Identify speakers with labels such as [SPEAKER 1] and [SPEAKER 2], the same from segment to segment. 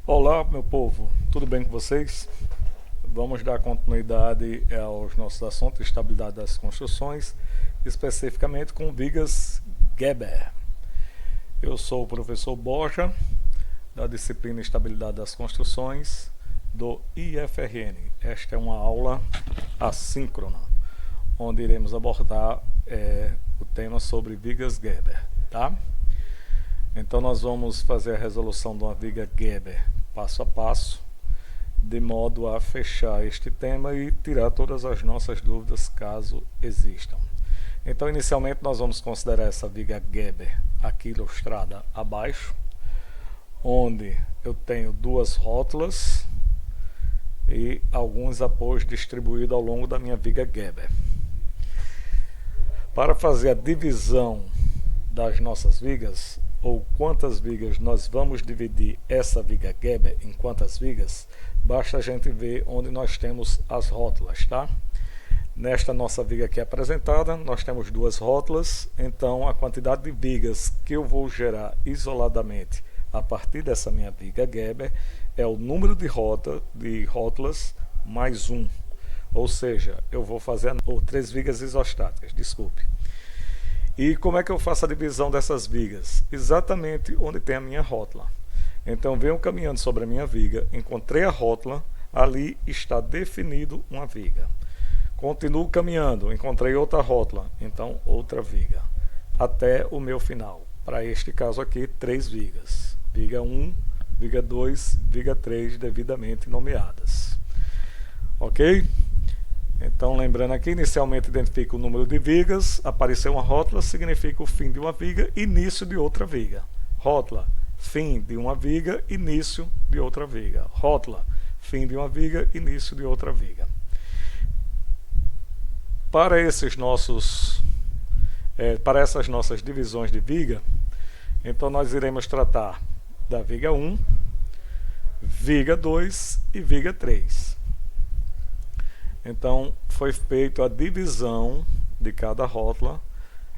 [SPEAKER 1] Olá, meu povo, tudo bem com vocês? Vamos dar continuidade aos nossos assuntos de estabilidade das construções, especificamente com vigas Geber. Eu sou o professor Borja, da disciplina Estabilidade das Construções, do IFRN. Esta é uma aula assíncrona, onde iremos abordar o tema sobre vigas Geber, tá? Então nós vamos fazer a resolução de uma viga Geber passo a passo, de modo a fechar este tema e tirar todas as nossas dúvidas caso existam. Então inicialmente nós vamos considerar essa viga Geber aqui ilustrada abaixo, onde eu tenho duas rótulas e alguns apoios distribuídos ao longo da minha viga Geber. Para fazer a divisão das nossas vigas, ou quantas vigas nós vamos dividir essa viga Geber em quantas vigas, basta a gente ver onde nós temos as rótulas, tá? Nesta nossa viga aqui apresentada, nós temos duas rótulas, então a quantidade de vigas que eu vou gerar isoladamente a partir dessa minha viga Geber é o número de rótulas mais 1, ou seja, eu vou fazer três vigas isostáticas, desculpe. E como é que eu faço a divisão dessas vigas? Exatamente onde tem a minha rótula. Então venho caminhando sobre a minha viga, encontrei a rótula, ali está definido uma viga. Continuo caminhando, encontrei outra rótula, então outra viga. Até o meu final. Para este caso aqui, 3 vigas. Viga 1, viga 2, viga 3, devidamente nomeadas. Ok? Então, lembrando aqui, inicialmente identifica o número de vigas, apareceu uma rótula, significa o fim de uma viga, início de outra viga. Rótula, fim de uma viga, início de outra viga. Rótula, fim de uma viga, início de outra viga. Para essas nossas divisões de viga, então nós iremos tratar da viga 1, viga 2 e viga 3. Então, foi feita a divisão de cada rótula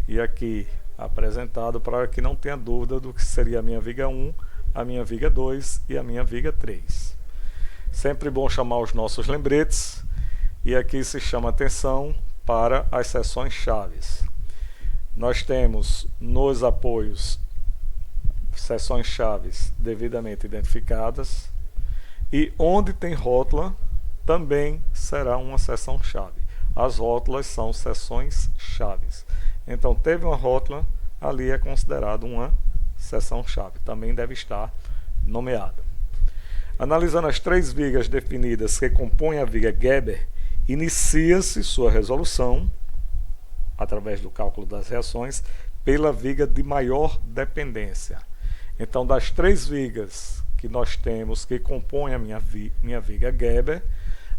[SPEAKER 1] e aqui apresentado para que não tenha dúvida do que seria a minha viga 1, a minha viga 2 e a minha viga 3. Sempre bom chamar os nossos lembretes e aqui se chama atenção para as seções chaves. Nós temos nos apoios seções chaves devidamente identificadas e onde tem rótula também será uma seção-chave. As rótulas são seções-chaves. Então, teve uma rótula, ali é considerado uma seção-chave. Também deve estar nomeada. Analisando as 3 vigas definidas que compõem a viga Geber, inicia-se sua resolução, através do cálculo das reações, pela viga de maior dependência. Então, das 3 vigas que nós temos que compõem a minha viga Geber,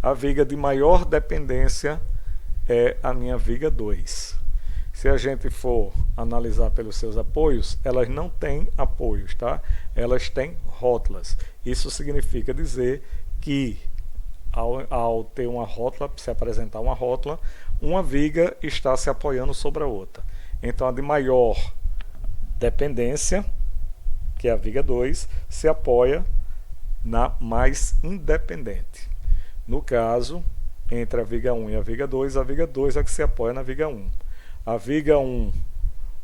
[SPEAKER 1] a viga de maior dependência é a minha viga 2. Se a gente for analisar pelos seus apoios, elas não têm apoios, tá? Elas têm rótulas. Isso significa dizer que ao ter uma rótula, se apresentar uma rótula, uma viga está se apoiando sobre a outra. Então a de maior dependência, que é a viga 2, se apoia na mais independente. No caso, entre a viga 1 e a viga 2 é que se apoia na viga 1. A viga 1,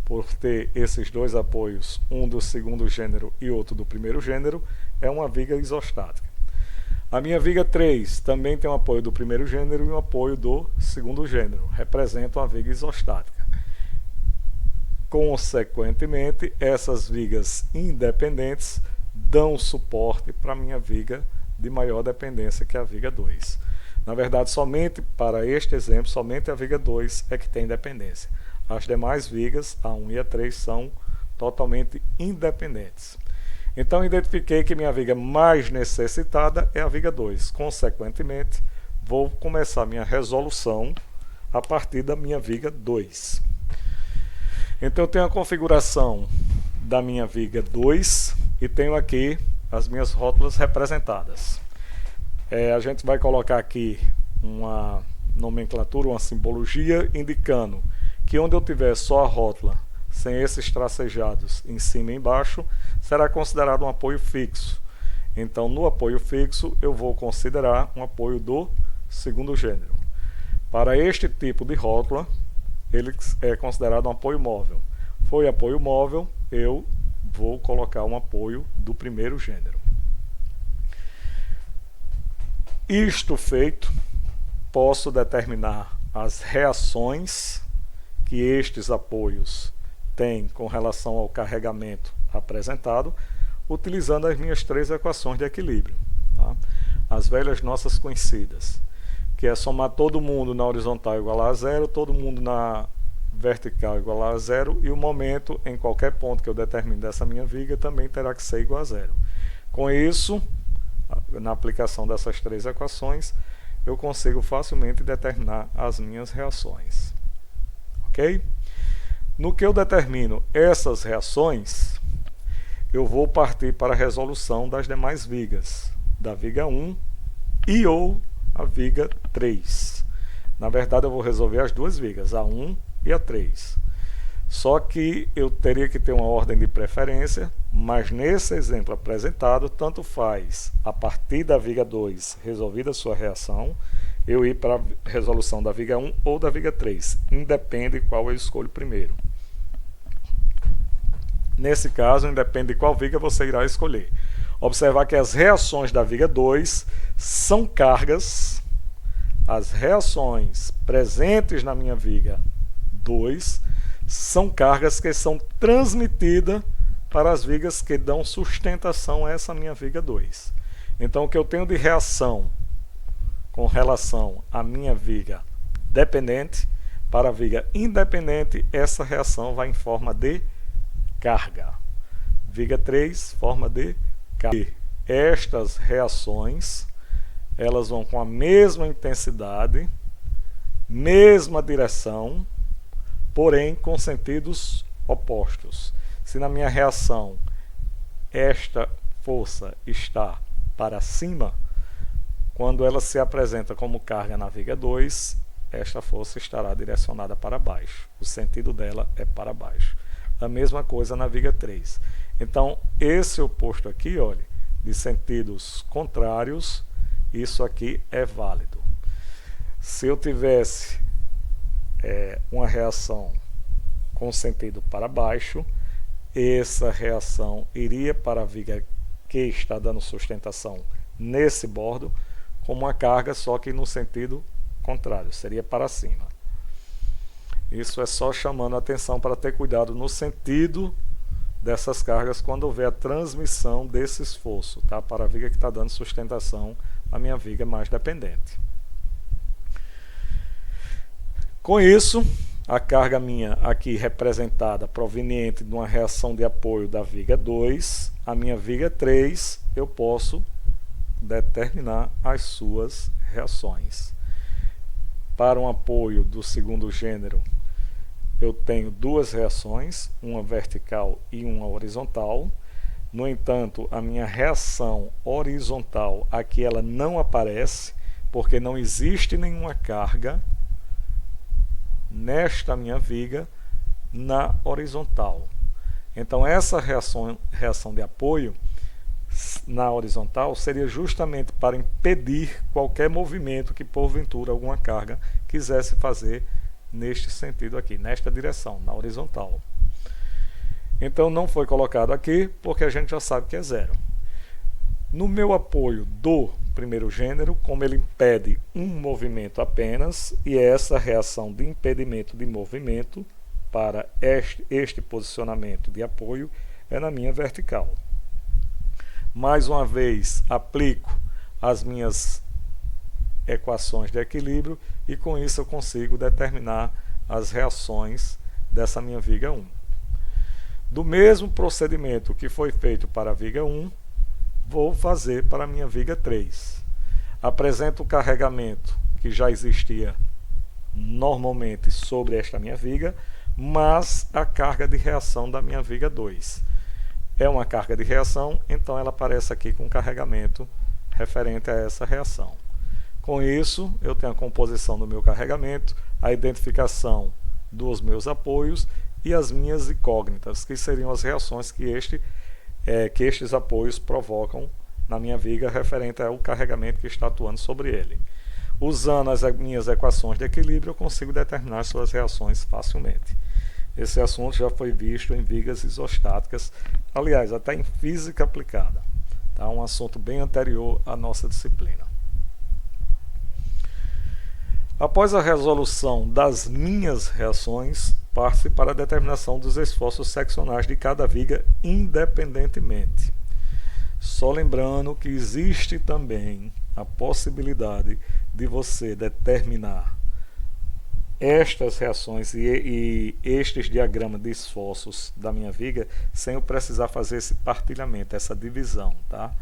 [SPEAKER 1] por ter esses dois apoios, um do segundo gênero e outro do primeiro gênero, é uma viga isostática. A minha viga 3 também tem um apoio do primeiro gênero e um apoio do segundo gênero, representa uma viga isostática. Consequentemente, essas vigas independentes dão suporte para a minha viga de maior dependência, que é a viga 2. Na verdade, somente para este exemplo, somente a viga 2 é que tem dependência. As demais vigas, a 1 e a 3, são totalmente independentes. Então, identifiquei que minha viga mais necessitada é a viga 2. Consequentemente, vou começar minha resolução a partir da minha viga 2. Então, eu tenho a configuração da minha viga 2 e tenho aqui as minhas rótulas representadas. A gente vai colocar aqui uma nomenclatura, uma simbologia, indicando que onde eu tiver só a rótula sem esses tracejados em cima e embaixo, será considerado um apoio fixo. Então, no apoio fixo, eu vou considerar um apoio do segundo gênero. Para este tipo de rótula, ele é considerado um apoio móvel. Foi apoio móvel, eu vou colocar um apoio do primeiro gênero. Isto feito, posso determinar as reações que estes apoios têm com relação ao carregamento apresentado, utilizando as minhas três equações de equilíbrio, tá? As velhas nossas conhecidas, que é somar todo mundo na horizontal igual a zero, todo mundo na vertical igual a zero, e o momento em qualquer ponto que eu determine dessa minha viga também terá que ser igual a zero. Com isso, na aplicação dessas três equações, eu consigo facilmente determinar as minhas reações. Ok? No que eu determino essas reações, eu vou partir para a resolução das demais vigas, da viga 1 e ou a viga 3. Na verdade, eu vou resolver as duas vigas, a 1 e a 3. Só que eu teria que ter uma ordem de preferência, mas nesse exemplo apresentado, tanto faz a partir da viga 2, resolvida a sua reação, eu ir para a resolução da viga 1 ou da viga 3, independe qual eu escolho primeiro. Nesse caso, independe de qual viga você irá escolher. Observar que as reações da viga 2 são cargas, as reações presentes na minha viga 2 são cargas que são transmitidas para as vigas que dão sustentação a essa minha viga 2. Então, o que eu tenho de reação com relação à minha viga dependente, para a viga independente, essa reação vai em forma de carga. Viga 3, forma de carga. Estas reações, elas vão com a mesma intensidade, mesma direção, porém com sentidos opostos. Se na minha reação esta força está para cima, quando ela se apresenta como carga na viga 2, esta força estará direcionada para baixo. O sentido dela é para baixo. A mesma coisa na viga 3. Então, esse oposto aqui, olha, de sentidos contrários, isso aqui é válido. Se eu tivesse uma reação com sentido para baixo, essa reação iria para a viga que está dando sustentação nesse bordo, como uma carga, só que no sentido contrário, seria para cima. Isso é só chamando a atenção para ter cuidado no sentido dessas cargas quando houver a transmissão desse esforço, tá? Para a viga que está dando sustentação à minha viga mais dependente. Com isso, a carga minha aqui representada, proveniente de uma reação de apoio da viga 2, a minha viga 3, eu posso determinar as suas reações. Para um apoio do segundo gênero, eu tenho duas reações, uma vertical e uma horizontal. No entanto, a minha reação horizontal aqui ela não aparece, porque não existe nenhuma carga nesta minha viga na horizontal. Então, essa reação de apoio na horizontal seria justamente para impedir qualquer movimento que porventura alguma carga quisesse fazer neste sentido aqui, nesta direção, na horizontal. Então não foi colocado aqui porque a gente já sabe que é zero. No meu apoio do primeiro gênero, como ele impede um movimento apenas, e essa reação de impedimento de movimento para este posicionamento de apoio é na minha vertical. Mais uma vez, aplico as minhas equações de equilíbrio e com isso eu consigo determinar as reações dessa minha viga 1. Do mesmo procedimento que foi feito para a viga 1, vou fazer para a minha viga 3. Apresento o carregamento que já existia normalmente sobre esta minha viga, mas a carga de reação da minha viga 2. É uma carga de reação, então ela aparece aqui com carregamento referente a essa reação. Com isso, eu tenho a composição do meu carregamento, a identificação dos meus apoios e as minhas incógnitas, que seriam as reações que estes apoios provocam na minha viga referente ao carregamento que está atuando sobre ele. Usando as minhas equações de equilíbrio, eu consigo determinar suas reações facilmente. Esse assunto já foi visto em vigas isostáticas, aliás, até em física aplicada. Tá? Um assunto bem anterior à nossa disciplina. Após a resolução das minhas reações, parte para a determinação dos esforços seccionais de cada viga independentemente. Só lembrando que existe também a possibilidade de você determinar estas reações e estes diagramas de esforços da minha viga sem eu precisar fazer esse partilhamento, essa divisão, tá?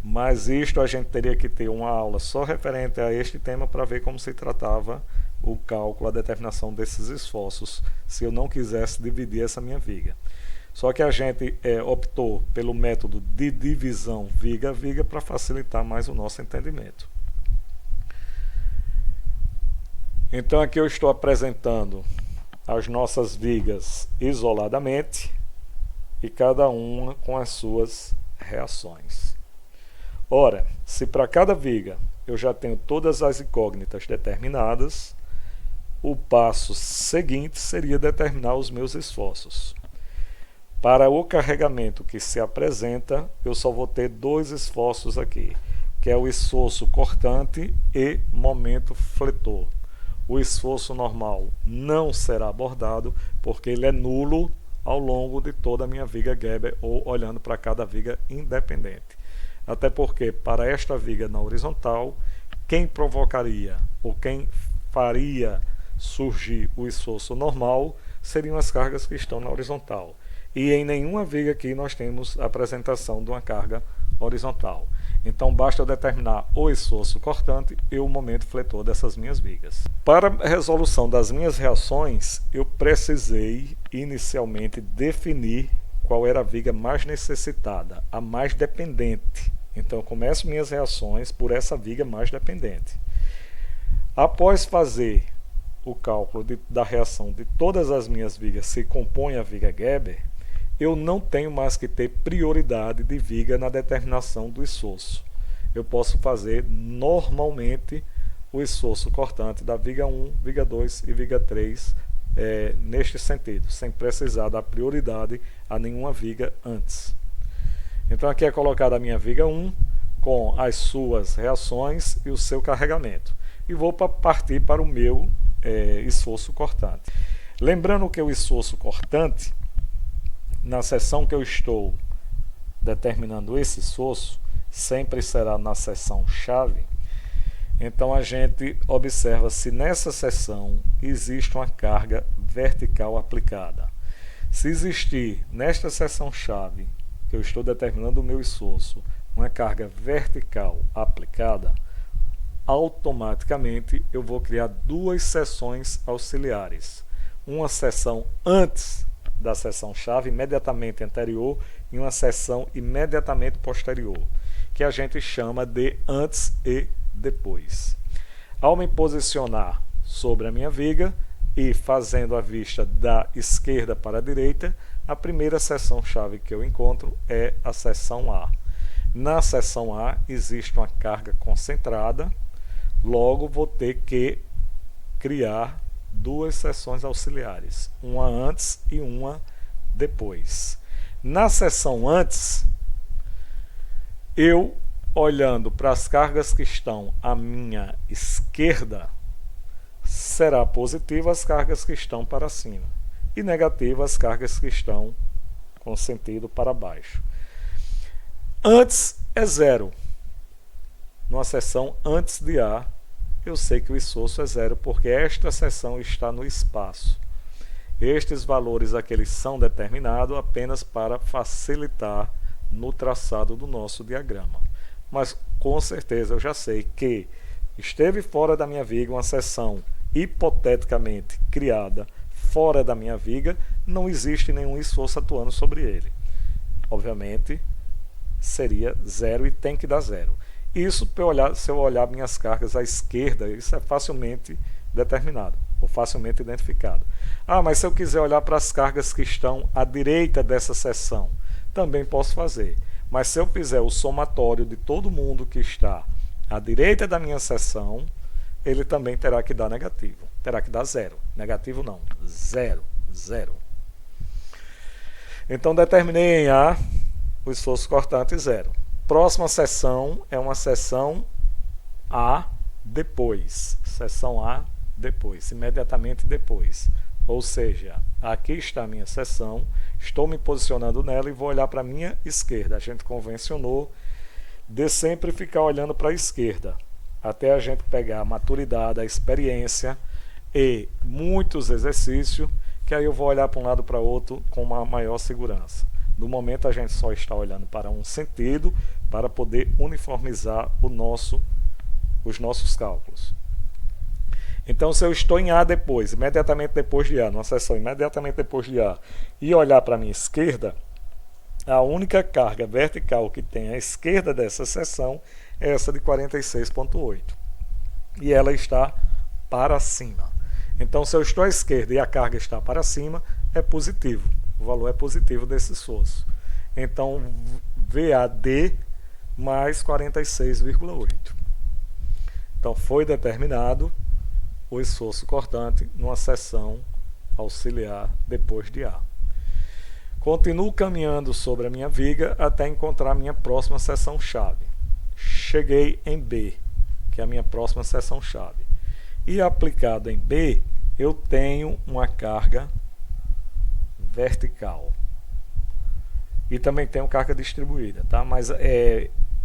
[SPEAKER 1] Mas isto a gente teria que ter uma aula só referente a este tema para ver como se tratava o cálculo, a determinação desses esforços, se eu não quisesse dividir essa minha viga. Só que a gente optou pelo método de divisão viga a viga para facilitar mais o nosso entendimento. Então aqui eu estou apresentando as nossas vigas isoladamente e cada uma com as suas reações. Ora, se para cada viga eu já tenho todas as incógnitas determinadas, o passo seguinte seria determinar os meus esforços. Para o carregamento que se apresenta, eu só vou ter dois esforços aqui, que é o esforço cortante e momento fletor. O esforço normal não será abordado porque ele é nulo ao longo de toda a minha viga Geber ou olhando para cada viga independente. Até porque para esta viga na horizontal, quem provocaria ou quem faria surgir o esforço normal seriam as cargas que estão na horizontal. E em nenhuma viga aqui nós temos a apresentação de uma carga horizontal. Então basta eu determinar o esforço cortante e o momento fletor dessas minhas vigas. Para a resolução das minhas reações, eu precisei inicialmente definir qual era a viga mais necessitada, a mais dependente. Então eu começo minhas reações por essa viga mais dependente. Após fazer o cálculo da reação de todas as minhas vigas que compõem a viga Geber, eu não tenho mais que ter prioridade de viga na determinação do esforço. Eu posso fazer normalmente o esforço cortante da viga 1, viga 2 e viga 3 neste sentido, sem precisar dar prioridade a nenhuma viga antes. Então aqui é colocada a minha viga 1 com as suas reações e o seu carregamento. E vou partir para o meu esforço cortante. Lembrando que o esforço cortante, na seção que eu estou determinando esse esforço, sempre será na seção chave. Então a gente observa se nessa seção existe uma carga vertical aplicada. Se existir nesta seção chave, que eu estou determinando o meu esforço, uma carga vertical aplicada, automaticamente eu vou criar duas seções auxiliares. Uma seção antes da seção chave, imediatamente anterior, e uma seção imediatamente posterior, que a gente chama de antes e depois. Ao me posicionar sobre a minha viga e fazendo a vista da esquerda para a direita, a primeira seção chave que eu encontro é a seção A. Na seção A existe uma carga concentrada, logo vou ter que criar duas seções auxiliares, uma antes e uma depois. Na seção antes, eu olhando para as cargas que estão à minha esquerda, será positiva as cargas que estão para cima e negativa as cargas que estão com sentido para baixo. Antes é zero. Numa seção antes de A, eu sei que o esforço é zero, porque esta seção está no espaço. Estes valores aqui eles são determinados apenas para facilitar no traçado do nosso diagrama. Mas com certeza eu já sei que esteve fora da minha viga uma seção hipoteticamente criada fora da minha viga, não existe nenhum esforço atuando sobre ele. Obviamente seria zero e tem que dar zero. Isso, se eu olhar minhas cargas à esquerda, isso é facilmente determinado, ou facilmente identificado. Ah, mas se eu quiser olhar para as cargas que estão à direita dessa seção, também posso fazer. Mas se eu fizer o somatório de todo mundo que está à direita da minha seção, ele também terá que dar negativo. Terá que dar zero. Negativo não. Zero. Zero. Então, determinei em A o esforço cortante zero. Próxima seção é uma seção A depois. Seção A depois. Imediatamente depois. Ou seja, aqui está a minha seção. Estou me posicionando nela e vou olhar para a minha esquerda. A gente convencionou de sempre ficar olhando para a esquerda, até a gente pegar a maturidade, a experiência e muitos exercícios, que aí eu vou olhar para um lado para o outro com uma maior segurança. No momento a gente só está olhando para um sentido para poder uniformizar os nossos cálculos. Então, se eu estou em A depois, imediatamente depois de A, numa seção imediatamente depois de A, e olhar para a minha esquerda, a única carga vertical que tem à esquerda dessa seção é essa de 46,8. E ela está para cima. Então, se eu estou à esquerda e a carga está para cima, é positivo. O valor é positivo desse esforço. Então, VAD mais 46,8. Então, foi determinado o esforço cortante numa seção auxiliar depois de A. Continuo caminhando sobre a minha viga até encontrar a minha próxima seção-chave. Cheguei em B, que é a minha próxima seção-chave. E aplicado em B, eu tenho uma carga vertical. E também tenho carga distribuída, tá? Mas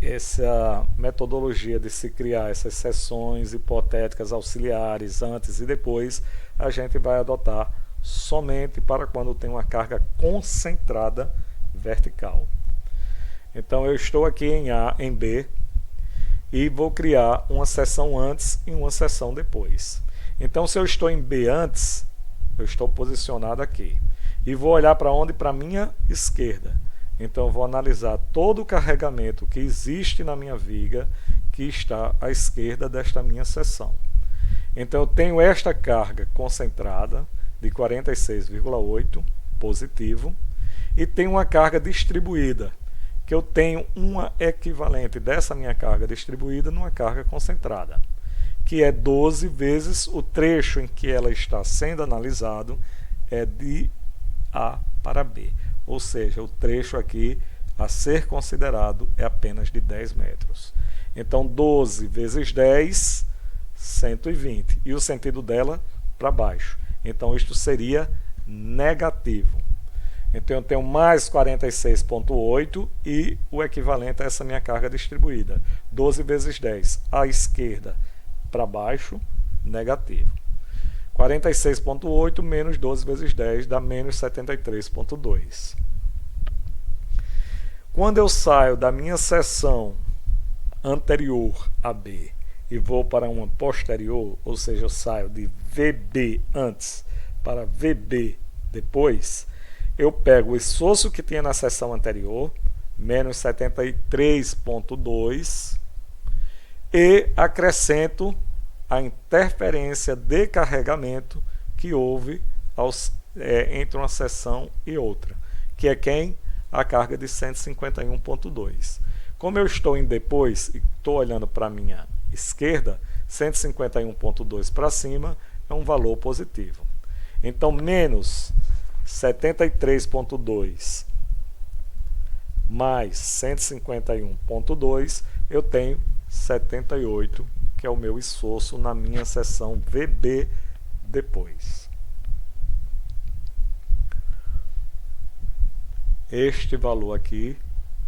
[SPEAKER 1] essa metodologia de se criar essas seções hipotéticas auxiliares antes e depois, a gente vai adotar somente para quando tem uma carga concentrada vertical. Então eu estou aqui em A, em B, e vou criar uma seção antes e uma seção depois. Então, se eu estou em B antes, eu estou posicionado aqui. E vou olhar para onde? Para a minha esquerda. Então, eu vou analisar todo o carregamento que existe na minha viga, que está à esquerda desta minha seção. Então, eu tenho esta carga concentrada, de 46,8, positivo, e tenho uma carga distribuída, que eu tenho uma equivalente dessa minha carga distribuída numa carga concentrada, que é 12 vezes o trecho em que ela está sendo analisado é de A para B. Ou seja, o trecho aqui a ser considerado é apenas de 10 metros. Então, 12 vezes 10, 120. E o sentido dela para baixo. Então, isto seria negativo. Então, eu tenho mais 46,8 e o equivalente a essa minha carga distribuída. 12 vezes 10, à esquerda para baixo, negativo. 46,8 menos 12 vezes 10 dá menos 73,2. Quando eu saio da minha seção anterior a B e vou para uma posterior, ou seja, eu saio de VB antes para VB depois, eu pego o esforço que tinha na seção anterior, menos 73,2, e acrescento a interferência de carregamento que houve entre uma seção e outra, que é quem? A carga de 151,2. Como eu estou em depois e estou olhando para a minha esquerda, 151,2 para cima é um valor positivo. Então, menos 73,2 mais 151,2, eu tenho 78, que é o meu esforço na minha seção VB depois. Este valor aqui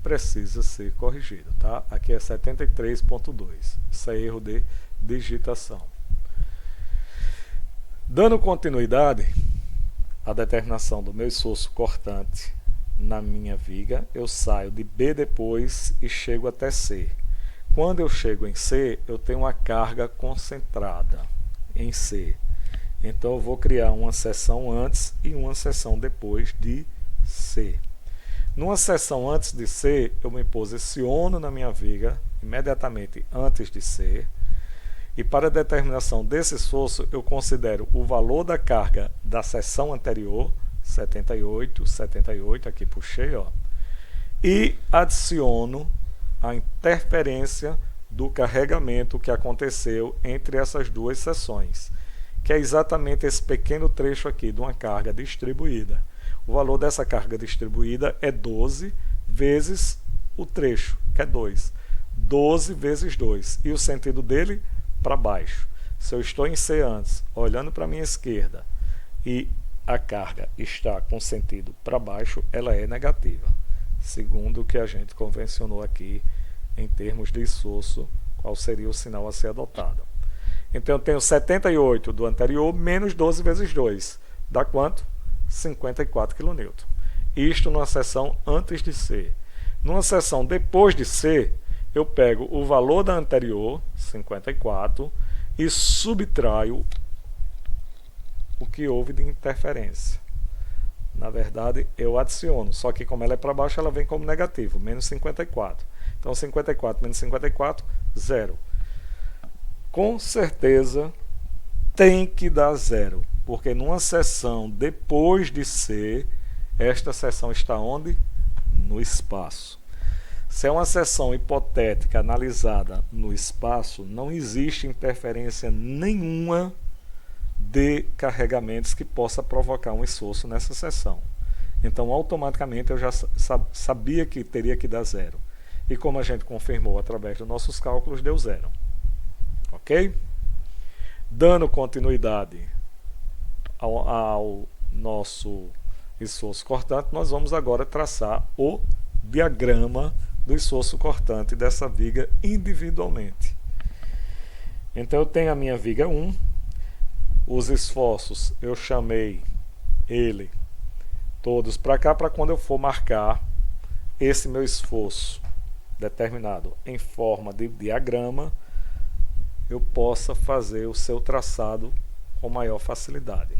[SPEAKER 1] precisa ser corrigido, tá? Aqui é 73,2. Isso é erro de digitação. Dando continuidade à determinação do meu esforço cortante na minha viga, eu saio de B depois e chego até C. Quando eu chego em C, eu tenho uma carga concentrada em C. Então, eu vou criar uma seção antes e uma seção depois de C. Numa seção antes de C, eu me posiciono na minha viga imediatamente antes de C. E para a determinação desse esforço, eu considero o valor da carga da seção anterior, 78, aqui puxei, ó, e adiciono a interferência do carregamento que aconteceu entre essas duas seções, que é exatamente esse pequeno trecho aqui de uma carga distribuída. O valor dessa carga distribuída é 12 vezes o trecho, que é 2. 12 vezes 2. E o sentido dele? Para baixo. Se eu estou em C antes, olhando para a minha esquerda, e a carga está com sentido para baixo, ela é negativa. Segundo o que a gente convencionou aqui em termos de esforço, qual seria o sinal a ser adotado. Então eu tenho 78 do anterior menos 12 vezes 2. Dá quanto? 54 kN. Isto numa seção antes de C. Numa seção depois de C, eu pego o valor da anterior, 54, e subtraio o que houve de interferência. Na verdade, eu adiciono, só que como ela é para baixo, ela vem como negativo, menos 54. Então, 54 menos 54, 0. Com certeza, tem que dar 0, porque numa seção depois de C, esta seção está onde? No espaço. Se é uma seção hipotética analisada no espaço, não existe interferência nenhuma de carregamentos que possa provocar um esforço nessa seção. Então, automaticamente, eu já sabia que teria que dar 0. E como a gente confirmou através dos nossos cálculos, deu 0. Ok? Dando continuidade ao nosso esforço cortante, nós vamos agora traçar o diagrama do esforço cortante dessa viga individualmente. Então eu tenho a minha viga 1, os esforços eu chamei ele todos para cá, para quando eu for marcar esse meu esforço determinado em forma de diagrama, eu possa fazer o seu traçado com maior facilidade.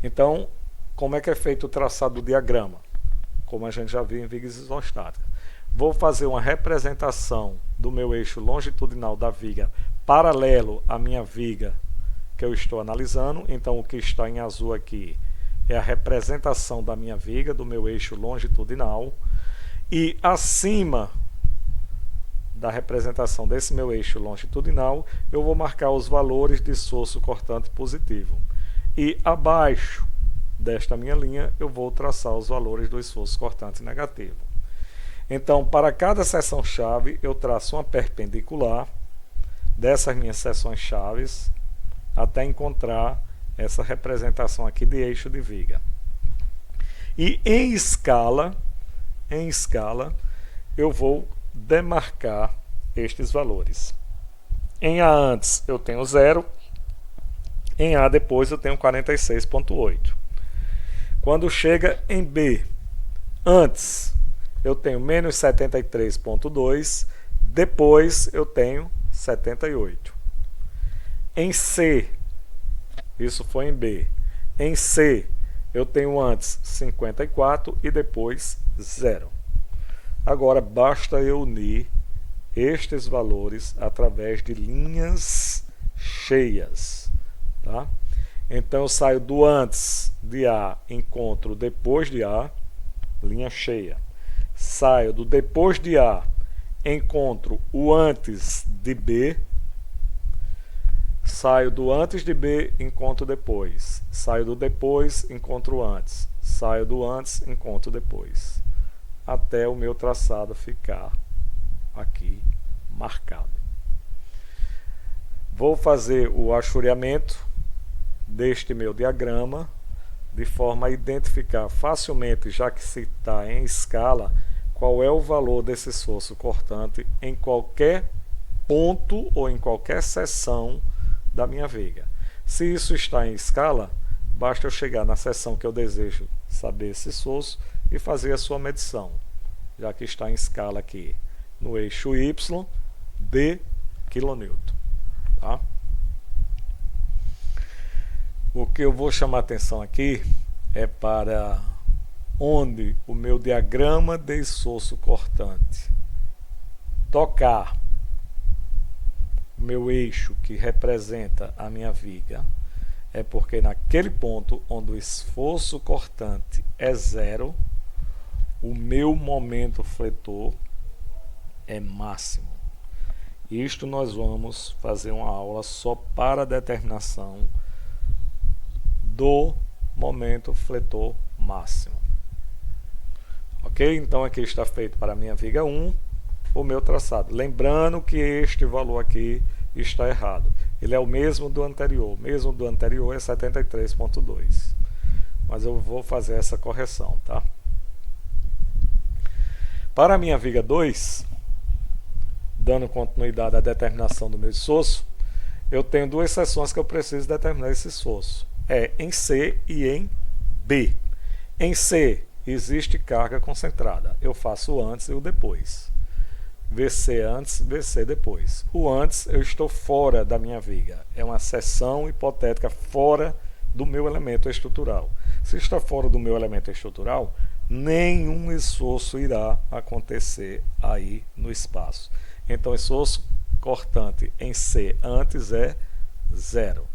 [SPEAKER 1] Então, como é que é feito o traçado do diagrama? Como a gente já viu em vigas isostáticas. Vou fazer uma representação do meu eixo longitudinal da viga paralelo à minha viga que eu estou analisando. Então, o que está em azul aqui é a representação da minha viga, do meu eixo longitudinal. E acima da representação desse meu eixo longitudinal, eu vou marcar os valores de esforço cortante positivo. E abaixo desta minha linha, eu vou traçar os valores do esforço cortante negativo. Então, para cada seção-chave, eu traço uma perpendicular dessas minhas seções-chaves até encontrar essa representação aqui de eixo de viga. E em escala, eu vou demarcar estes valores. Em A antes eu tenho 0, em A depois eu tenho 46,8. Quando chega em B antes, eu tenho menos 73,2, depois eu tenho 78. Em C, isso foi em B. Em C, eu tenho antes 54 e depois 0. Agora, basta eu unir estes valores através de linhas cheias. Tá? Então, eu saio do antes de A, encontro depois de A, linha cheia. Saio do depois de A, encontro o antes de B. Saio do antes de B, encontro depois. Saio do depois, encontro antes. Saio do antes, encontro depois. Até o meu traçado ficar aqui marcado. Vou fazer o achureamento deste meu diagrama, de forma a identificar facilmente, já que se está em escala, qual é o valor desse esforço cortante em qualquer ponto ou em qualquer seção da minha viga. Se isso está em escala, basta eu chegar na seção que eu desejo saber esse esforço e fazer a sua medição, já que está em escala aqui no eixo Y de kN. Tá? O que eu vou chamar a atenção aqui é para onde o meu diagrama de esforço cortante tocar o meu eixo que representa a minha viga, é porque naquele ponto onde o esforço cortante é 0, o meu momento fletor é máximo. Isto nós vamos fazer uma aula só para a determinação do momento fletor máximo. Ok? Então aqui está feito para a minha viga 1 o meu traçado. Lembrando que este valor aqui está errado. Ele é o mesmo do anterior. O mesmo do anterior é 73,2. Mas eu vou fazer essa correção, tá? Para a minha viga 2, dando continuidade à determinação do meu esforço, eu tenho duas seções que eu preciso determinar esse esforço. É em C e em B. Em C existe carga concentrada. Eu faço o antes e o depois. VC antes, VC depois. O antes, eu estou fora da minha viga. É uma seção hipotética fora do meu elemento estrutural. Se está fora do meu elemento estrutural, nenhum esforço irá acontecer aí no espaço. Então, esforço cortante em C antes é 0.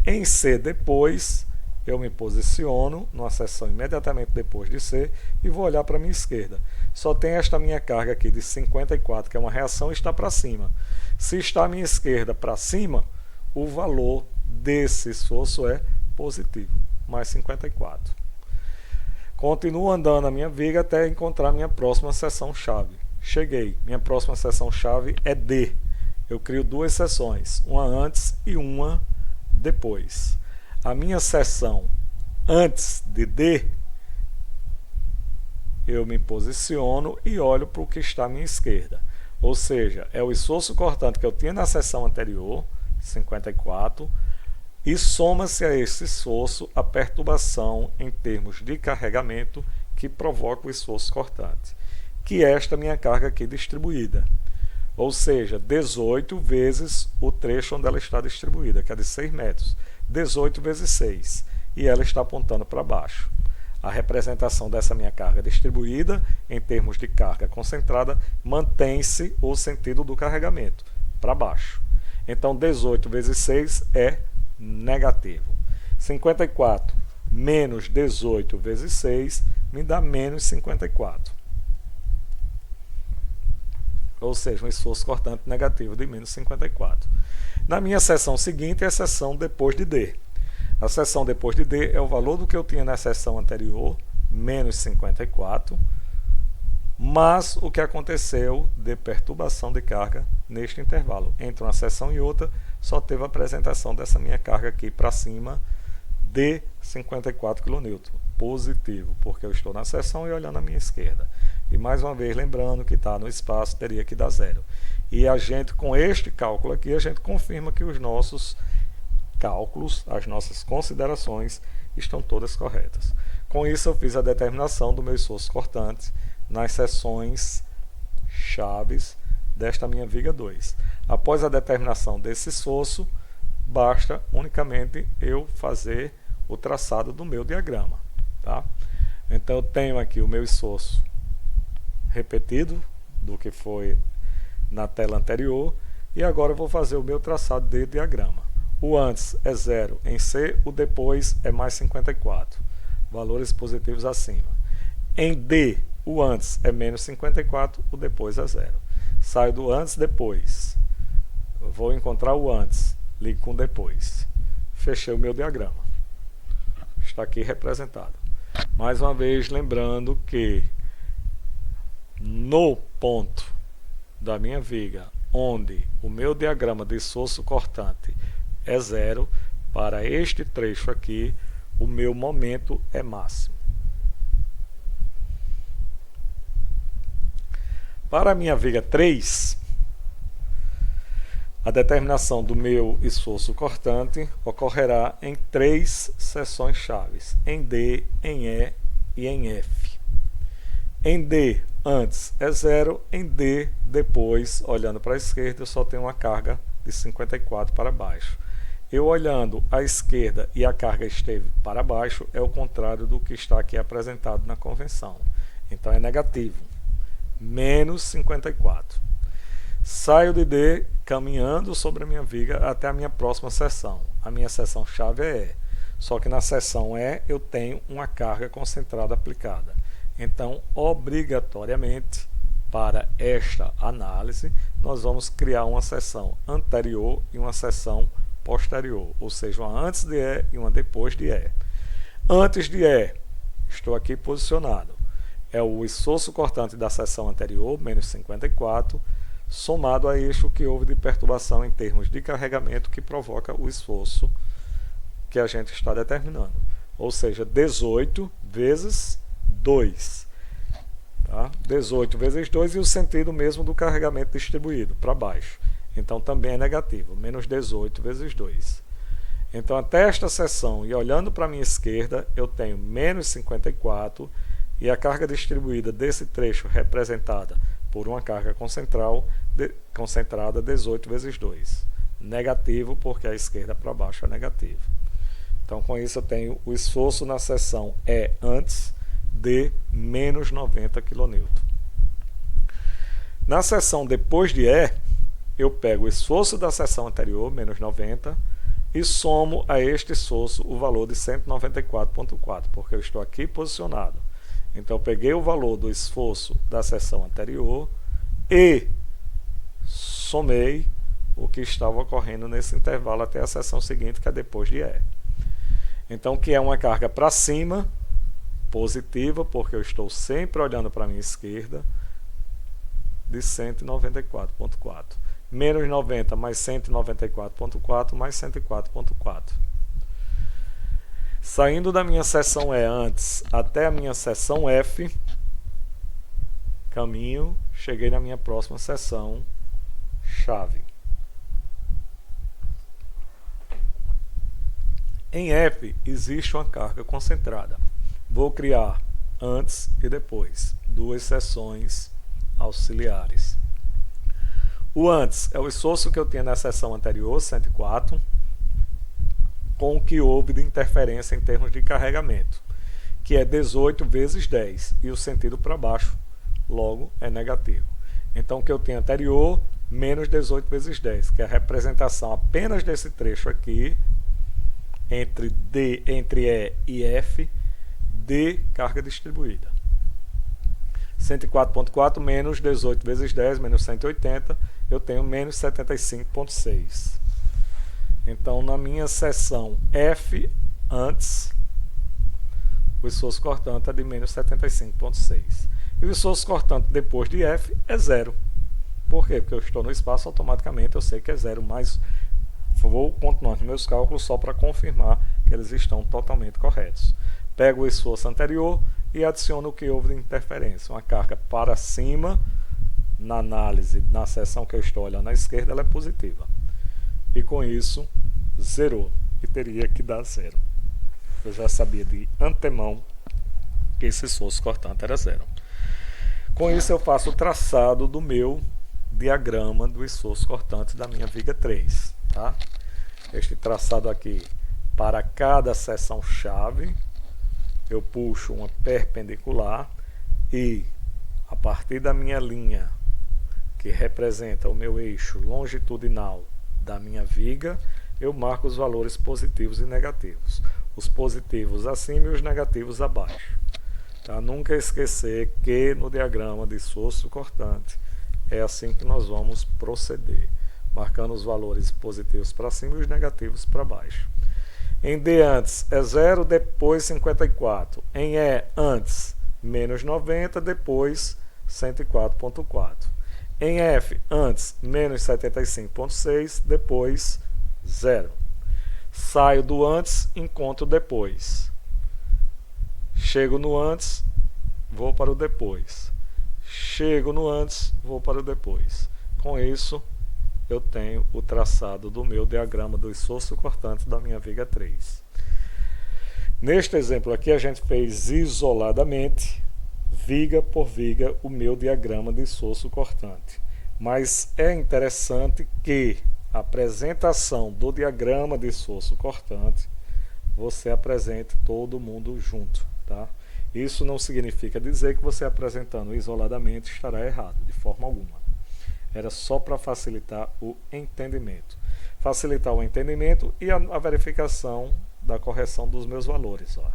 [SPEAKER 1] Em C depois, eu me posiciono numa seção imediatamente depois de C e vou olhar para a minha esquerda. Só tem esta minha carga aqui de 54, que é uma reação, está para cima. Se está a minha esquerda para cima, o valor desse esforço é positivo, mais 54. Continuo andando a minha viga até encontrar minha próxima seção-chave. Cheguei. Minha próxima seção-chave é D. Eu crio duas seções, uma antes e uma depois. A minha seção antes de D, eu me posiciono e olho para o que está à minha esquerda. Ou seja, é o esforço cortante que eu tinha na seção anterior, 54, e soma-se a esse esforço a perturbação em termos de carregamento que provoca o esforço cortante, que é esta minha carga aqui distribuída. Ou seja, 18 vezes o trecho onde ela está distribuída, que é de 6 metros. 18 vezes 6, e ela está apontando para baixo. A representação dessa minha carga distribuída, em termos de carga concentrada, mantém-se o sentido do carregamento, para baixo. Então, 18 vezes 6 é negativo. 54 menos 18 vezes 6 me dá menos 54. Ou seja, um esforço cortante negativo de menos 54. Na minha seção seguinte é a seção depois de D. A seção depois de D é o valor do que eu tinha na seção anterior, menos 54, mas o que aconteceu de perturbação de carga neste intervalo. Entre uma seção e outra, só teve a apresentação dessa minha carga aqui para cima de 54 kN. Positivo, porque eu estou na seção e olhando à minha esquerda. E mais uma vez, lembrando que está no espaço, teria que dar 0. E a gente, com este cálculo aqui, a gente confirma que os nossos cálculos, as nossas considerações, estão todas corretas. Com isso, eu fiz a determinação do meu esforço cortante nas seções chaves desta minha viga 2. Após a determinação desse esforço, basta unicamente eu fazer o traçado do meu diagrama. Tá? Então, eu tenho aqui o meu esforço repetido do que foi na tela anterior, e agora eu vou fazer o meu traçado de diagrama. O antes é 0 em C, o depois é mais 54, valores positivos acima. Em D, o antes é menos 54, o depois é 0. Saio do antes, depois. Vou encontrar o antes, ligo com depois. Fechei o meu diagrama. Está aqui representado. Mais uma vez, lembrando que no ponto da minha viga, onde o meu diagrama de esforço cortante é 0, para este trecho aqui, o meu momento é máximo. Para a minha viga 3, a determinação do meu esforço cortante ocorrerá em 3 seções chaves, em D, em E e em F. Em D, antes é 0, em D, depois, olhando para a esquerda, eu só tenho uma carga de 54 para baixo. Eu olhando à esquerda e a carga esteve para baixo, é o contrário do que está aqui apresentado na convenção. Então é negativo, menos 54. Saio de D caminhando sobre a minha viga até a minha próxima seção. A minha seção-chave é E. Só que na seção E eu tenho uma carga concentrada aplicada. Então, obrigatoriamente, para esta análise, nós vamos criar uma seção anterior e uma seção posterior, ou seja, uma antes de E e uma depois de E. Antes de E, estou aqui posicionado, é o esforço cortante da seção anterior, menos 54, somado a este o que houve de perturbação em termos de carregamento que provoca o esforço que a gente está determinando. Ou seja, 18 vezes 2. Tá? 18 vezes 2 e o sentido mesmo do carregamento distribuído, para baixo. Então também é negativo, menos 18 vezes 2. Então até esta seção, e olhando para a minha esquerda, eu tenho menos 54, e a carga distribuída desse trecho representada por uma carga concentrada 18 vezes 2. Negativo, porque a esquerda para baixo é negativo. Então com isso eu tenho o esforço na seção E antes de menos 90 kN. Na seção depois de E, eu pego o esforço da seção anterior, menos 90, e somo a este esforço o valor de 194,4, porque eu estou aqui posicionado. Então eu peguei o valor do esforço da seção anterior e somei o que estava ocorrendo nesse intervalo até a seção seguinte, que é depois de E. Então, que é uma carga para cima, positiva, porque eu estou sempre olhando para a minha esquerda, de 194,4. Menos 90 mais 194,4 mais 104,4. Saindo da minha seção E antes até a minha seção F, caminho, cheguei na minha próxima seção chave. Em F existe uma carga concentrada. Vou criar antes e depois, duas seções auxiliares. O antes é o esforço que eu tinha na seção anterior, 104, com o que houve de interferência em termos de carregamento, que é 18 vezes 10, e o sentido para baixo, logo, é negativo. Então, o que eu tenho anterior, menos 18 vezes 10, que é a representação apenas desse trecho aqui, entre E e F, de carga distribuída. 104,4 menos 18 vezes 10, menos 180, eu tenho menos 75,6. Então, na minha seção F antes, o esforço cortante é de menos 75,6. E o esforço cortante depois de F é zero. Por quê? Porque eu estou no espaço, automaticamente eu sei que é zero, mas vou continuar nos meus cálculos só para confirmar que eles estão totalmente corretos. Pego o esforço anterior e adiciono o que houve de interferência. Uma carga para cima, na análise, na seção que eu estou olhando à esquerda, ela é positiva. E com isso, zerou. E teria que dar zero. Eu já sabia de antemão que esse esforço cortante era zero. Com isso, eu faço o traçado do meu diagrama do esforço cortante da minha viga 3. Tá? Este traçado aqui, para cada seção-chave, eu puxo uma perpendicular e, a partir da minha linha, que representa o meu eixo longitudinal da minha viga, eu marco os valores positivos e negativos. Os positivos acima e os negativos abaixo. Tá? Nunca esquecer que no diagrama de esforço cortante é assim que nós vamos proceder, marcando os valores positivos para cima e os negativos para baixo. Em D antes é 0, depois 54. Em E antes, menos 90, depois 104,4. Em F antes, menos 75,6, depois 0. Saio do antes, encontro depois. Chego no antes, vou para o depois. Chego no antes, vou para o depois. Com isso, eu tenho o traçado do meu diagrama do esforço cortante da minha viga 3. Neste exemplo aqui, a gente fez isoladamente, viga por viga, o meu diagrama de esforço cortante. Mas é interessante que a apresentação do diagrama de esforço cortante, você apresente todo mundo junto. Tá? Isso não significa dizer que você apresentando isoladamente estará errado, de forma alguma. Era só para facilitar o entendimento. Facilitar o entendimento e a verificação da correção dos meus valores. Ó.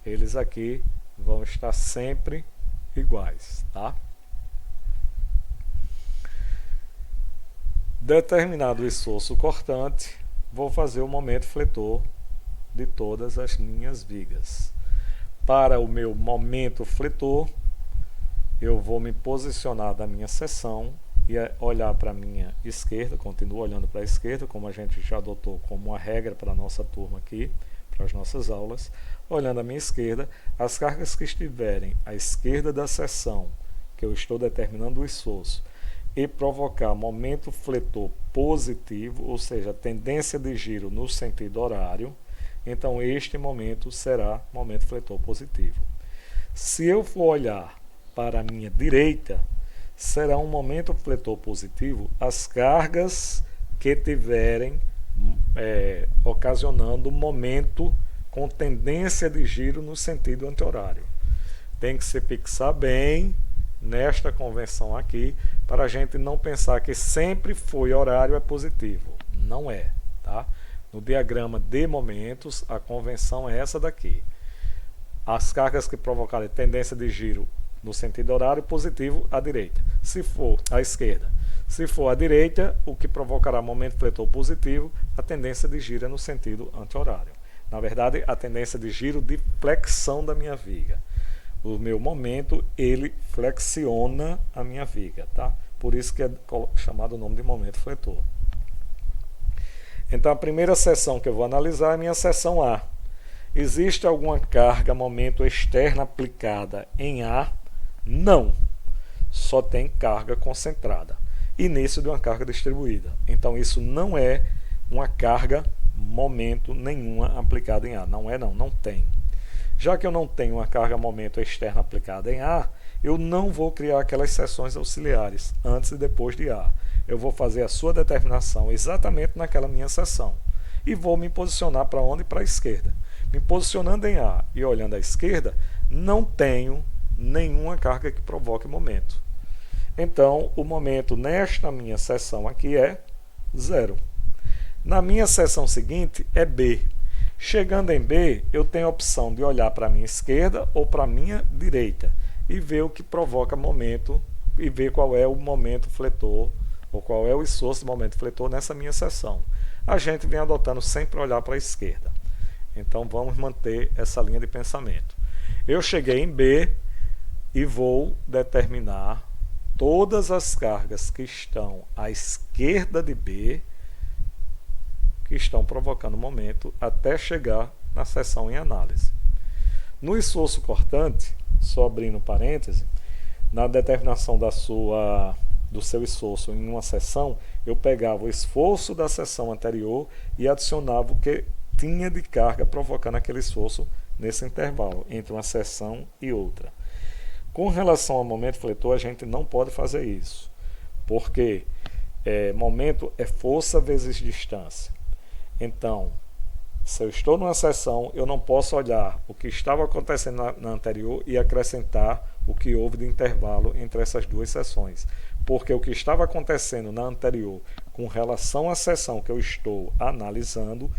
[SPEAKER 1] Eles aqui vão estar sempre iguais, tá? Determinado o esforço cortante, vou fazer o momento fletor de todas as minhas vigas. Para o meu momento fletor, eu vou me posicionar da minha seção e olhar para a minha esquerda, continuo olhando para a esquerda, como a gente já adotou como uma regra para a nossa turma aqui, para as nossas aulas. Olhando à minha esquerda, as cargas que estiverem à esquerda da seção, que eu estou determinando o esforço, e provocar momento fletor positivo, ou seja, tendência de giro no sentido horário, então este momento será momento fletor positivo. Se eu for olhar para a minha direita, será um momento fletor positivo as cargas que tiverem ocasionando momento com tendência de giro no sentido anti-horário. Tem que se fixar bem nesta convenção aqui, para a gente não pensar que sempre foi horário é positivo. Não é, tá? No diagrama de momentos, a convenção é essa daqui. As cargas que provocarem tendência de giro no sentido horário, positivo à direita. Se for à esquerda. Se for à direita, o que provocará momento fletor positivo, a tendência de giro é no sentido anti-horário. Na verdade, a tendência de giro de flexão da minha viga. O meu momento, ele flexiona a minha viga, tá? Por isso que é chamado o nome de momento fletor. Então, a primeira seção que eu vou analisar é a minha seção A. Existe alguma carga, momento externa aplicada em A? Não. Só tem carga concentrada. Início de uma carga distribuída. Então, isso não é uma carga, momento nenhuma aplicada em A. Não é não, não tem. Já que eu não tenho uma carga momento externa aplicada em A, eu não vou criar aquelas seções auxiliares antes e depois de A. Eu vou fazer a sua determinação exatamente naquela minha seção. E vou me posicionar para onde? Para a esquerda. Me posicionando em A e olhando à esquerda, não tenho nenhuma carga que provoque momento. Então, o momento nesta minha seção aqui é 0. Na minha seção seguinte é B. Chegando em B, eu tenho a opção de olhar para a minha esquerda ou para a minha direita e ver o que provoca momento e ver qual é o momento fletor ou qual é o esforço de momento fletor nessa minha seção. A gente vem adotando sempre olhar para a esquerda. Então vamos manter essa linha de pensamento. Eu cheguei em B e vou determinar todas as cargas que estão à esquerda de B que estão provocando momento até chegar na seção em análise. No esforço cortante, só abrindo parêntese, na determinação do seu esforço em uma seção, eu pegava o esforço da seção anterior e adicionava o que tinha de carga provocando aquele esforço nesse intervalo, entre uma seção e outra. Com relação ao momento fletor, a gente não pode fazer isso, porque momento é força vezes distância. Então, se eu estou numa seção, eu não posso olhar o que estava acontecendo na anterior e acrescentar o que houve de intervalo entre essas duas seções. Porque o que estava acontecendo na anterior com relação à seção que eu estou analisando,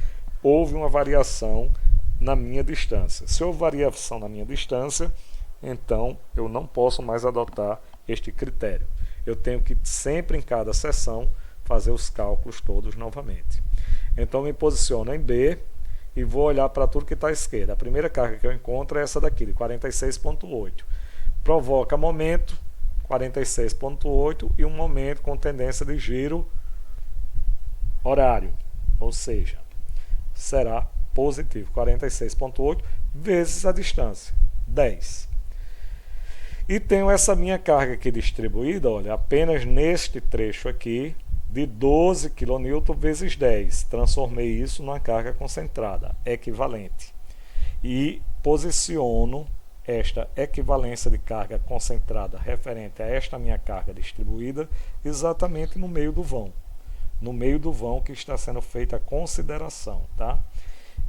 [SPEAKER 1] houve uma variação na minha distância. Se houve variação na minha distância, então eu não posso mais adotar este critério. Eu tenho que sempre em cada seção fazer os cálculos todos novamente. Então me posiciono em B e vou olhar para tudo que está à esquerda. A primeira carga que eu encontro é essa daqui, de 46,8. Provoca momento, 46,8, e um momento com tendência de giro horário, ou seja, será positivo, 46,8 vezes a distância, 10. E tenho essa minha carga aqui distribuída, olha, apenas neste trecho aqui, de 12 kN vezes 10. Transformei isso numa carga concentrada, equivalente. E posiciono esta equivalência de carga concentrada referente a esta minha carga distribuída exatamente no meio do vão. No meio do vão que está sendo feita a consideração, tá?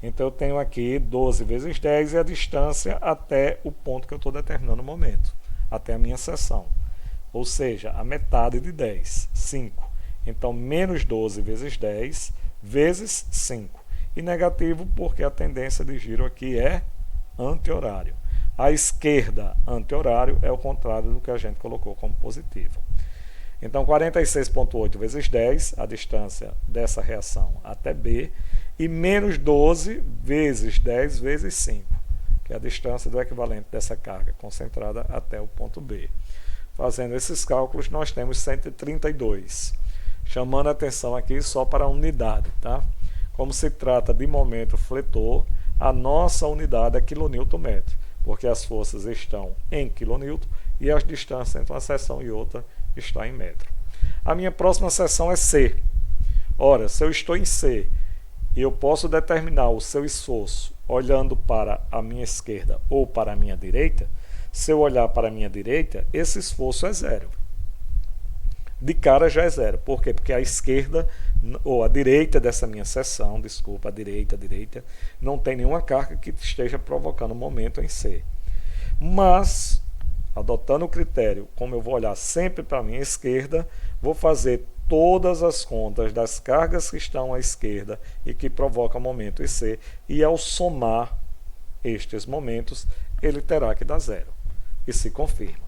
[SPEAKER 1] Então eu tenho aqui 12 vezes 10 e a distância até o ponto que eu estou determinando no momento, até a minha seção. Ou seja, a metade de 10, 5. Então, menos 12 vezes 10 vezes 5. E negativo porque a tendência de giro aqui é anti-horário. A esquerda, anti-horário, é o contrário do que a gente colocou como positivo. Então, 46,8 vezes 10, a distância dessa reação até B, e menos 12 vezes 10 vezes 5, que é a distância do equivalente dessa carga concentrada até o ponto B. Fazendo esses cálculos, nós temos 132. Chamando a atenção aqui só para a unidade, tá? Como se trata de momento fletor, a nossa unidade é quilonewton-metro, porque as forças estão em quilonewton e as distâncias entre uma seção e outra está em metro. A minha próxima seção é C. Ora, se eu estou em C e eu posso determinar o seu esforço olhando para a minha esquerda ou para a minha direita, se eu olhar para a minha direita, esse esforço é zero. De cara já é zero. Por quê? Porque a esquerda, ou a direita dessa minha seção, desculpa, a direita, não tem nenhuma carga que esteja provocando momento em C. Mas, adotando o critério, como eu vou olhar sempre para a minha esquerda, vou fazer todas as contas das cargas que estão à esquerda e que provocam momento em C, e ao somar estes momentos, ele terá que dar zero. E se confirma.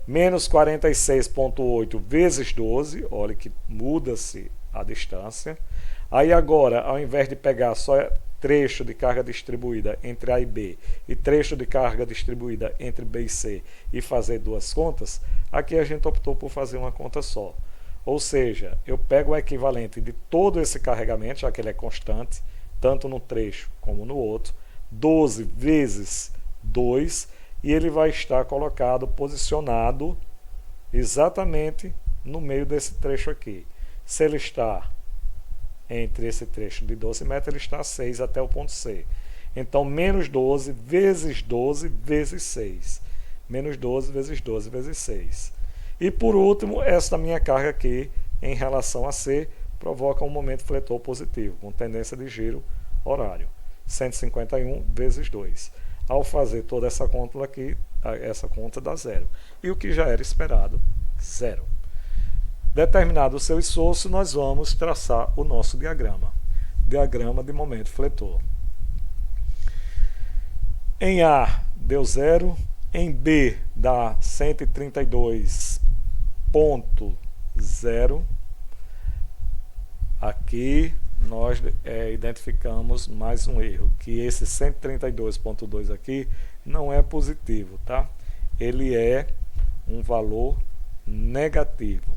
[SPEAKER 1] Menos 46,8 vezes 12, olha que muda-se a distância. Aí agora, ao invés de pegar só trecho de carga distribuída entre A e B e trecho de carga distribuída entre B e C e fazer duas contas, aqui a gente optou por fazer uma conta só. Ou seja, eu pego o equivalente de todo esse carregamento, já que ele é constante, tanto no trecho como no outro, 12 vezes 2, e ele vai estar colocado, posicionado exatamente no meio desse trecho aqui. Se ele está entre esse trecho de 12 metros, ele está a 6 até o ponto C. Então, menos 12 vezes 12 vezes 6. Menos 12 vezes 12 vezes 6. E por último, esta minha carga aqui, em relação a C, provoca um momento fletor positivo, com tendência de giro horário. 151 vezes 2. Ao fazer toda essa conta aqui, essa conta dá zero. E o que já era esperado, zero. Determinado o seu esforço, nós vamos traçar o nosso diagrama. Diagrama de momento fletor. Em A deu zero, em B dá 132,0. Aqui nós identificamos mais um erro, que esse 132,2 aqui não é positivo, tá? Ele é um valor negativo,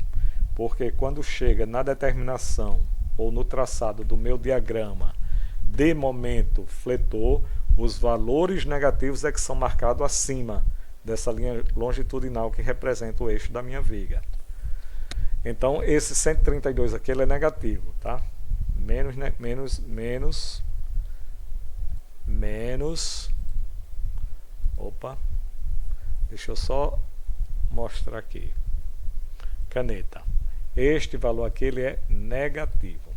[SPEAKER 1] porque quando chega na determinação ou no traçado do meu diagrama de momento fletor, os valores negativos é que são marcados acima dessa linha longitudinal que representa o eixo da minha viga. Então, esse 132 aqui ele é negativo, tá? Opa, deixa eu só mostrar aqui. Caneta. Este valor aqui ele é negativo,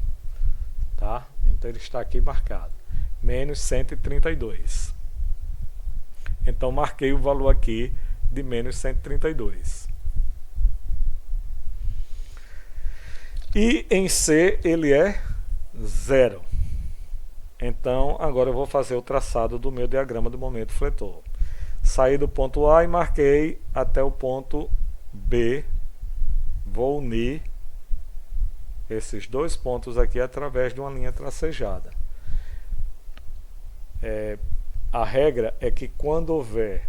[SPEAKER 1] tá? Então, ele está aqui marcado. Menos 132. Então, marquei o valor aqui de menos 132. E em C ele é zero. Então, agora eu vou fazer o traçado do meu diagrama do momento fletor. Saí do ponto A e marquei até o ponto B. Vou unir esses dois pontos aqui através de uma linha tracejada. A regra é que quando houver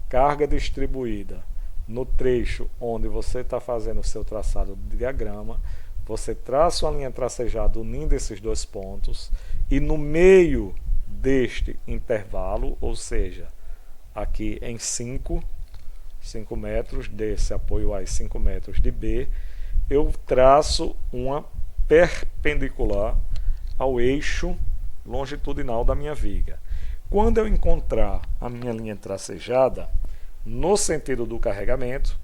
[SPEAKER 1] carga distribuída no trecho onde você está fazendo o seu traçado de diagrama, você traça uma linha tracejada unindo esses dois pontos e no meio deste intervalo, ou seja, aqui em 5 metros desse apoio A e 5 metros de B, eu traço uma perpendicular ao eixo longitudinal da minha viga. Quando eu encontrar a minha linha tracejada no sentido do carregamento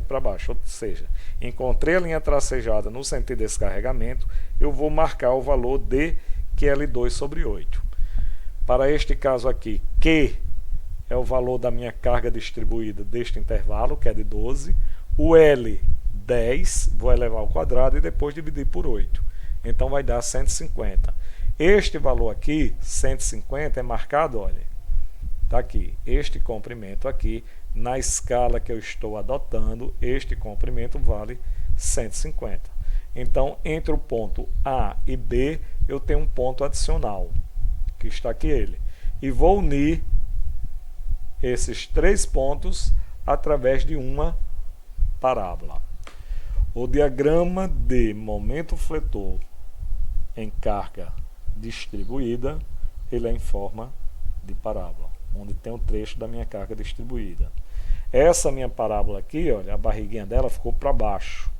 [SPEAKER 1] para baixo, ou seja, encontrei a linha tracejada no sentido desse carregamento, eu vou marcar o valor de QL2 sobre 8. Para este caso aqui, Q é o valor da minha carga distribuída deste intervalo, que é de 12, o L, 10, vou elevar ao quadrado e depois dividir por 8. Então vai dar 150. Este valor aqui, 150, é marcado, olha, Está aqui, este comprimento aqui, na escala que eu estou adotando, este comprimento vale 150. Então, entre o ponto A e B, eu tenho um ponto adicional, que está aqui ele. E vou unir esses 3 pontos através de uma parábola. O diagrama de momento fletor em carga distribuída, ele é em forma de parábola, onde tem um trecho da minha carga distribuída. Essa minha parábola aqui, olha, a barriguinha dela ficou para baixo,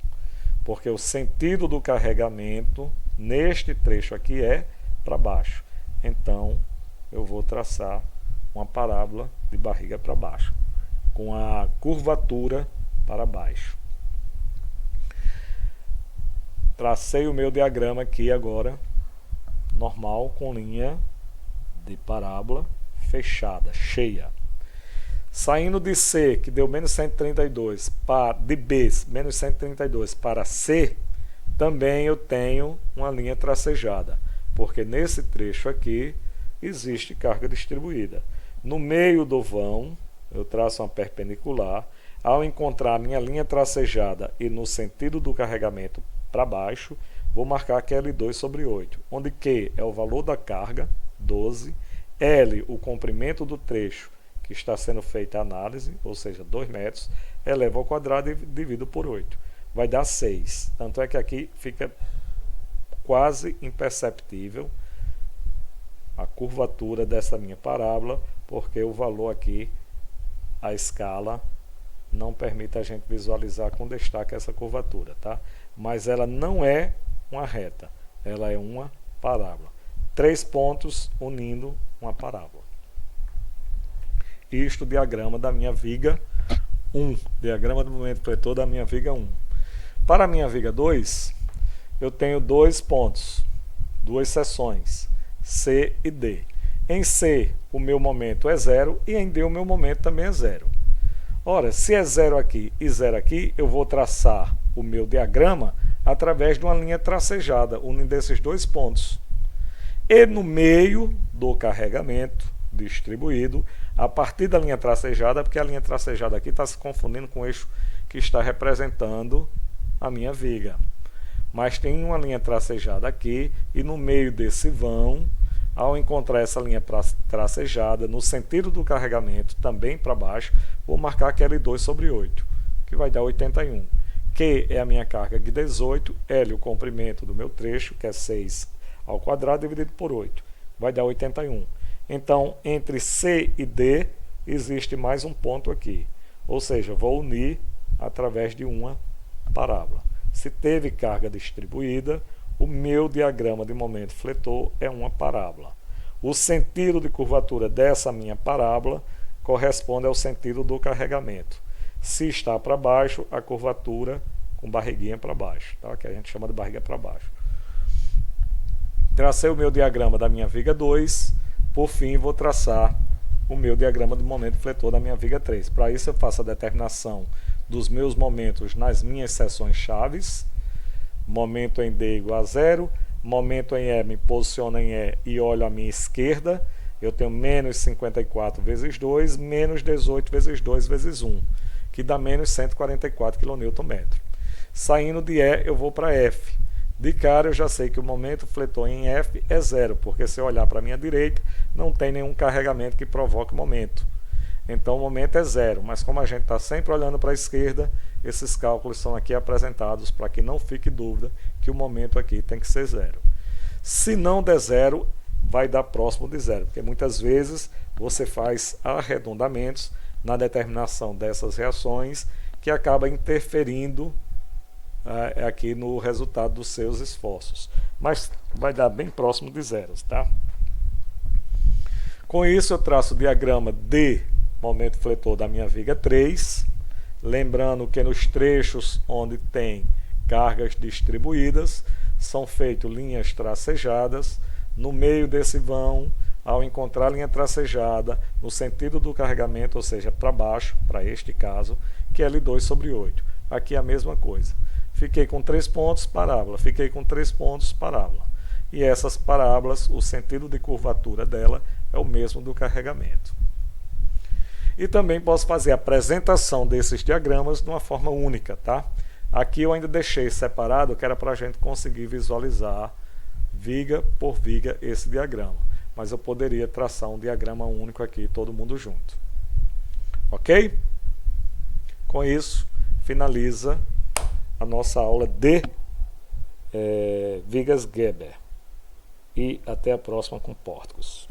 [SPEAKER 1] porque o sentido do carregamento neste trecho aqui é para baixo. Então, eu vou traçar uma parábola de barriga para baixo, com a curvatura para baixo. Tracei o meu diagrama aqui agora, normal, com linha de parábola fechada, cheia. Saindo de C, que deu menos 132, de B, menos 132 para C, também eu tenho uma linha tracejada, porque nesse trecho aqui existe carga distribuída. No meio do vão, eu traço uma perpendicular. Ao encontrar a minha linha tracejada e no sentido do carregamento para baixo, vou marcar que é L2 sobre 8, onde Q é o valor da carga, 12, L, o comprimento do trecho que está sendo feita a análise, ou seja, 2 metros, eleva ao quadrado e divido por 8. Vai dar 6. Tanto é que aqui fica quase imperceptível a curvatura dessa minha parábola, porque o valor aqui, a escala, não permite a gente visualizar com destaque essa curvatura, tá? Mas ela não é uma reta, ela é uma parábola. 3 pontos unindo uma parábola. Isto, diagrama da minha viga 1, diagrama do momento fletor da minha viga 1. Para a minha viga 2, eu tenho 2 pontos, 2 seções, C e D. Em C, o meu momento é 0 e em D, o meu momento também é 0. Ora, se é 0 aqui e 0 aqui, eu vou traçar o meu diagrama através de uma linha tracejada, unindo esses 2 pontos. E no meio do carregamento distribuído, a partir da linha tracejada, porque a linha tracejada aqui está se confundindo com o eixo que está representando a minha viga. Mas tem uma linha tracejada aqui, e no meio desse vão, ao encontrar essa linha tracejada, no sentido do carregamento, também para baixo, vou marcar que é L2 sobre 8, que vai dar 81. Q é a minha carga de 18, L o comprimento do meu trecho, que é 6 ao quadrado, dividido por 8, vai dar 81. Então, entre C e D, existe mais um ponto aqui. Ou seja, vou unir através de uma parábola. Se teve carga distribuída, o meu diagrama de momento fletor é uma parábola. O sentido de curvatura dessa minha parábola corresponde ao sentido do carregamento. Se está para baixo, a curvatura com barriguinha para baixo, tá? Que a gente chama de barriga para baixo. Tracei o meu diagrama da minha viga 2, por fim vou traçar o meu diagrama de momento fletor da minha viga 3. Para isso eu faço a determinação dos meus momentos nas minhas seções chaves. Momento em D igual a 0, momento em E me posiciono em E e olho à minha esquerda, eu tenho menos 54 vezes 2, menos 18 vezes 2 vezes 1, que dá menos 144 kN. Saindo de E, eu vou para F. De cara eu já sei que o momento fletor em F é 0, porque se eu olhar para a minha direita, não tem nenhum carregamento que provoque momento. Então o momento é 0, mas como a gente está sempre olhando para a esquerda, esses cálculos são aqui apresentados para que não fique dúvida que o momento aqui tem que ser 0. Se não der 0, vai dar próximo de 0, porque muitas vezes você faz arredondamentos na determinação dessas reações que acaba interferindo aqui no resultado dos seus esforços. Mas vai dar bem próximo de 0, tá? Com isso eu traço o diagrama de momento fletor da minha viga 3, lembrando que nos trechos onde tem cargas distribuídas, são feitas linhas tracejadas. No meio desse vão, ao encontrar a linha tracejada, no sentido do carregamento, ou seja, para baixo, para este caso, que é L2 sobre 8. Aqui é a mesma coisa. Fiquei com 3 pontos, parábola. Fiquei com 3 pontos, parábola. E essas parábolas, o sentido de curvatura dela é o mesmo do carregamento. E também posso fazer a apresentação desses diagramas de uma forma única, tá? Aqui eu ainda deixei separado, que era para a gente conseguir visualizar viga por viga esse diagrama. Mas eu poderia traçar um diagrama único aqui, todo mundo junto. Ok? Com isso, finaliza a nossa aula de vigas Geber. E até a próxima com pórticos.